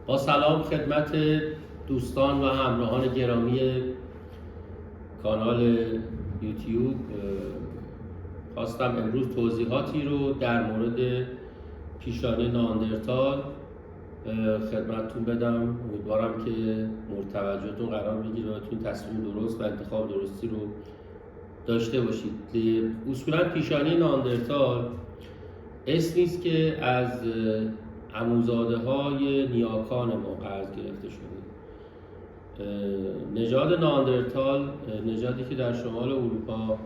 با سلام خدمت دوستان و همراهان گرامی کانال یوتیوب. خواستم امروز توضیحاتی رو در مورد پیشانی ناندرتال خدمتتون بدم. امیدوارم که مورد توجهتون قرار بگیره و بتونید تصمیم درست و انتخاب درستی رو داشته باشید. اصولا پیشانی ناندرتال اسمی است که از عموزاده های نیاکان ما قرض گرفته شده. نژاد ناندرتال نژادی که در شمال اروپا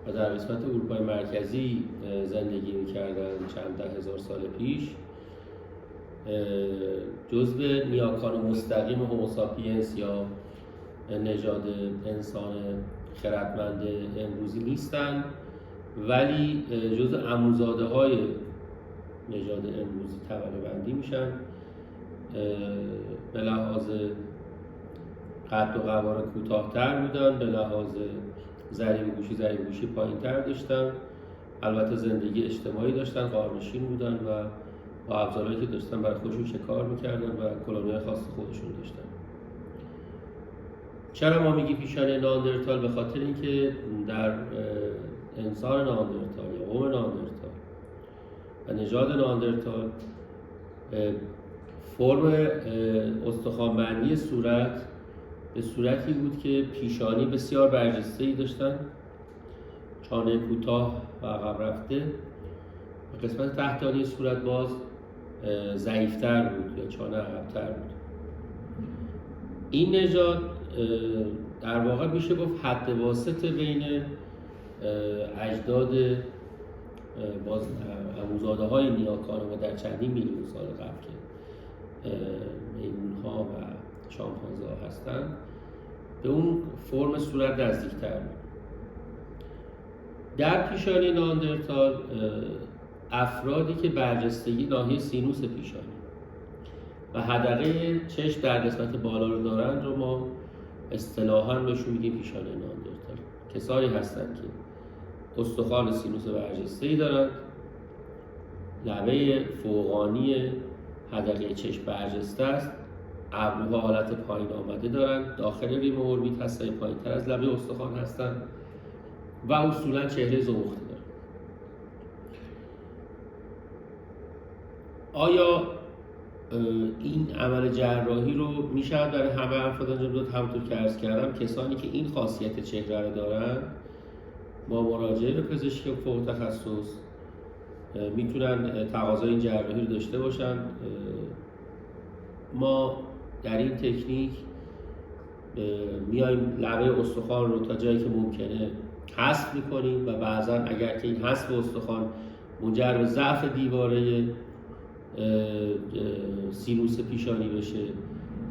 و در قسمت اروپای مرکزی زندگی می‌کردند چند ده هزار سال پیش، جزو نیاکان مستقیم هوموساپینس یا نژاد انسان خردمند امروزی نیستند، ولی جزو عموزاده های نژاد امروزی طبقه بندی میشن. به لحاظ قد و قواره کوتاه‌تر بودن، به لحاظ ضریب گوشی پایین‌تر داشتن. البته زندگی اجتماعی داشتن، غارنشین بودن و با ابزارهایی که داشتن برای خودشون شکار میکردن و کلونی‌های خاص خودشون داشتن. چرا ما میگیم پیشانی ناندرتال؟ به خاطر اینکه در انسان ناندرتال یا قوم ناندرتال و نژاد ناندرتال فرم استخوان‌بندی صورت به صورتی بود که پیشانی بسیار برجسته‌ای داشتن، چانه کوتاه و عقب رفته و قسمت تحتانی صورت باز ضعیف‌تر بود یا چانه عقب‌تر بود. این نژاد در واقع میشه گفت حد واسط بین اجداد باز عموزاده های نیاکان ما در چندین میلیون سال قبل که میمون ها و شامپانزه ها هستند به اون فرم صورت نزدیکتر بود. در پیشانی ناندرتال افرادی که برجستگی ناحیه سینوس پیشانی و حدقه چشم در قسمت بالا رو دارند رو ما اصطلاحاً بهشون میگیم پیشانی ناندرتال. کسانی هستند که استخوان سینوس برجسته‌ای دارند، لبه فوقانی حدقه چشم برجسته است، ابروها حالت پایین آمده دارند، داخل ریم اوربیت هستند، پایین‌تر از لبه استخوان هستند و اصولاً چهره زمختی دارند. آیا این عمل جراحی رو میشه برای همه افراد انجام داد؟ همونطور که عرض کردم کسانی که این خاصیت چهره رو دارن با مراجعه به پزشک فوق تخصص میتونن تقاضای این جراحی رو داشته باشن. ما در این تکنیک میایم لبه استخوان رو تا جایی که ممکنه حذف میکنیم و بعضا اگر که این حذف استخوان منجر به ضعف دیواره سینوس پیشانی بشه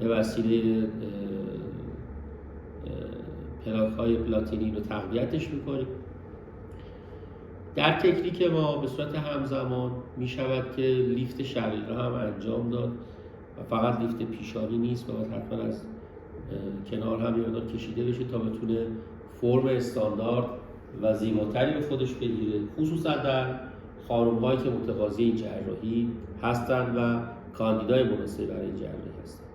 به وسیله پلاک های پلاتینی رو تقویتش میکنیم. در تکنیک ما به صورت همزمان می شود که لیفت شقیقه هم انجام داد و فقط لیفت پیشانی نیست و حتما از کنار هم یه مقدار کشیده بشه تا بتونه فرم استاندارد و زیباتری به خودش بگیره، خصوصا در خانم‌هایی که متقاضی این جراحی هستند و کاندیدای مناسبی برای این جراحی هستند.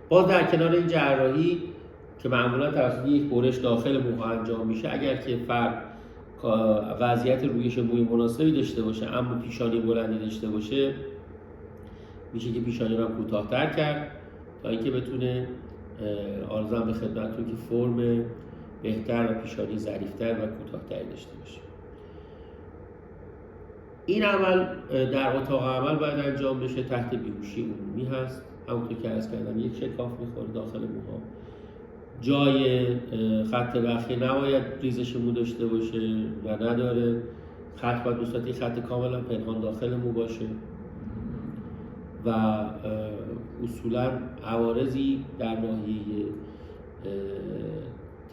باز در کنار این جراحی که معمولا توسط یک برش داخل مو انجام میشه، اگر که فرد وضعیت رویش موی مناسبی داشته باشه اما پیشانی بلندی داشته باشه، میشه که پیشانی رو کوتاه‌تر کرد تا اینکه بتونه عرضم به خدمتتون که فرم بهتر و پیشانی ظریف‌تر و کوتاه‌تری داشته باشه. این عمل در اتاق عمل باید انجام بشه، تحت بیهوشی عمومی هست. همونطور که عرض کردم یک شکاف میخوره داخل موها، جای خط بخیه نباید ریزش مو داشته باشه و نداره، خط باید به صورت خط کاملا پنهان داخل مو باشه و اصولا عوارضی در ناحیه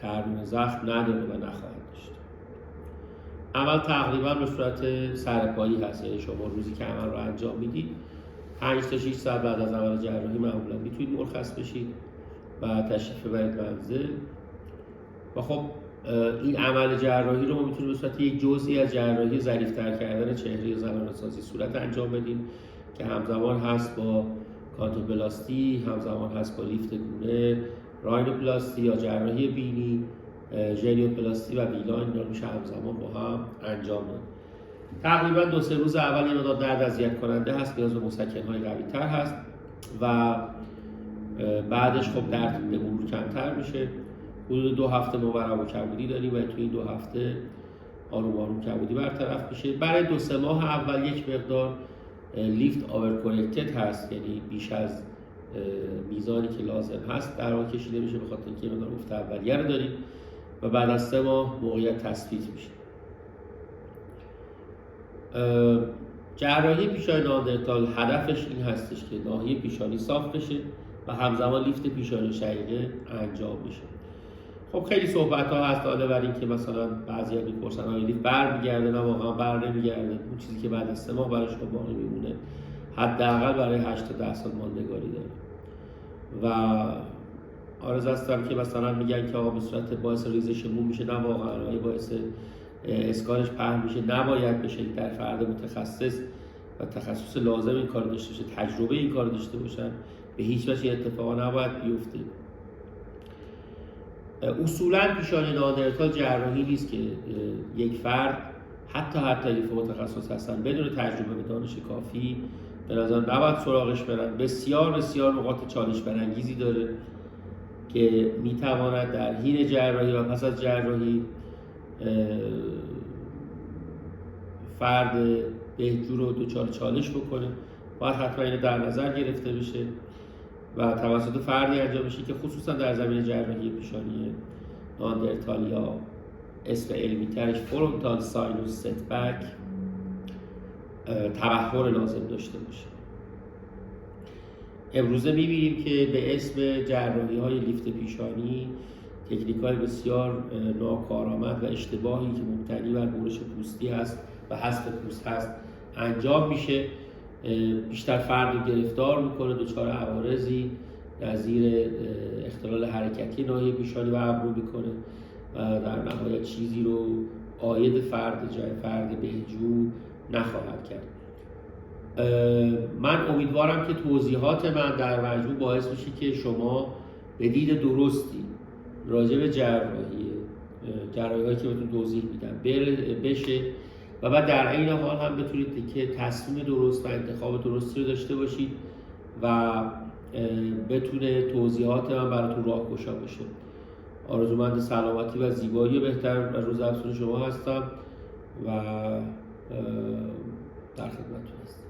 ترمیم زخم نداره و نخواهد داشت. عمل تقریبا به صورت سرپایی هست، یعنی شما روزی که عمل رو انجام میدید 5 تا 6 ساعت بعد از عمل جراحی معمولا میتونید مرخص بشید و تشریف ببرید منزل. و خب این عمل جراحی رو ما میتونیم به صورت یک جزئی از جراحی ظریف‌تر کردن چهره یا زنانه‌سازی صورت انجام بدیم که همزمان هست با کانتوپلاستی، همزمان هست با لیفت گونه، راینوپلاستی یا جراحی بینی، ژنیوپلاستی و ویلاین. اینا میشه همزمان با هم انجام داد. تقریبا 2-3 روز اول یه مقدار درد اذیت کننده هست، نیاز به مسکن‌های قوی‌تر هست و بعدش خب درد به مرور کمتر میشه. حدود 2 هفته ما ورم و کبودی داریم و توی این 2 هفته آروم آروم کبودی برطرف میشه. برای 2-3 ماه اول یک مقدار لیفت آور کورکتد هست، یعنی بیش از میزانی که لازم هست در واقع کشیده میشه، به خاطر اینکه مقدار افت اولیه رو داریم و بعد از 3 ماه موقعیت تثبیت میشه. جراحی پیشانی نئاندرتال هدفش این هستش که ناحیه پیشانی صاف بشه و همزمان لیفت پیشانی شقیقه انجام بشه. خب خیلی صحبت ها هست حالا بر این که مثلا بعضی ها میپرسن آیا لیفت برمیگرده؟ نه، واقعا بر نمیگرده. اون چیزی که بعد از 3 ماه برای شما باقی میمونه حداقل برای 8 تا 10 سال ماندگاری داره. و آرزو هستم که مثلا میگن که آقا به صورت باعث ریزش مو میشه، نه واقعا باعث اسکانش پهن میشه، نباید بشه. در فرد متخصص و تخصص لازم این کار داشته باشه، تجربه این کار داشته باشن، به هیچ وجه اتفاقا نباید بیفته. اصولا پیشانی نئاندرتال جراحی نیست که یک فرد حتی فوق تخصص هستن بدون تجربه و دانش کافی به نظر نباید سراغش برن. بسیار نقاط چالش برانگیزی داره که میتواند در حین جراحی و پس از جراحی فرد بهجو رو دچار چالش بکنه. باید حتما اینو در نظر گرفته بشه و توسط فردی انجام بشه که خصوصا در زمینه جراحی پیشانی نئاندرتال یا اسم علمی ترش فرونتال ساینوس ستبک تبحر لازم داشته باشه. امروزه میبینیم که به اسم جراحی های لیفت پیشانی تکنیک های بسیار ناکارآمد و اشتباهی که مبتنی بر برش پوستی هست و حذف پوست هست انجام میشه. بیشتر فرد رو گرفتار میکنه، دچار عوارضی نظیر اختلال حرکتی ناحیه پیشانی و ابرو میکنه و در نهایت چیزی رو عاید فرد بهجو نخواهد کرد. من امیدوارم که توضیحات من در مجموع باعث بشه که شما به دید درستی راجع به جراحی هایی که بهتون توضیح میدم بشه و بعد در این حال هم بتونید که تصمیم درست و انتخاب درستی رو داشته باشید و بتونه توضیحات من براتون راهگشا بشه. آرزومند سلامتی و زیبایی بهتر و روز افزون شما هستم و در خدمتتون هستم.